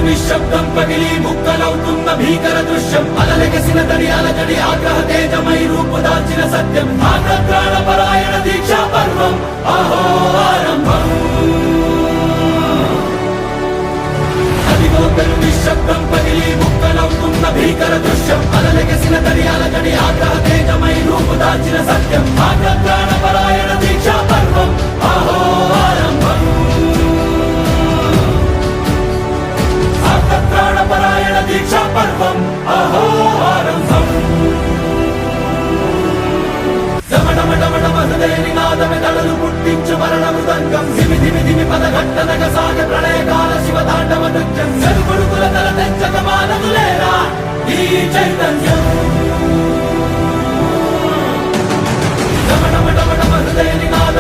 నిశ్శబ్దం పగిలి ముక్కలవుతున్న భీకర దృశ్యం అలలెగసిన తడి అలజడి ఆగ్రహ తేజమై రూపు దాల్చిన సత్యం ఆగ్రహ పరాయణ దీక్షా పర్వం అహో ఆరంభం అదిగోతను నిశ్శబ్దం పగిలి ముక్కలవుతున్న భీకర దృశ్యం అలలెగసిన తడి అలజడి ఆగ్రహ తేజమై రూపు దాల్చిన సత్యం ఆగ్రహ పరాయణ దీక్షా పర్వం అహో ఆరంభం ప్రాణపరాయణ దీక్షా పర్వం అహో ఆరంభం సమడమడమడమ హృదయ నినాదమే తలలు పుట్టించు మరణ మృదంగం ధిమి ధిమి ధిమి పదఘట్టనగ సాగ ప్రళయకాల శివ తాండవ నృత్యం చెరుకుడుకుల తల తెంచక మానదులేరా ఈ చైతన్యం సమడమడమడమ హృదయ నినాదమే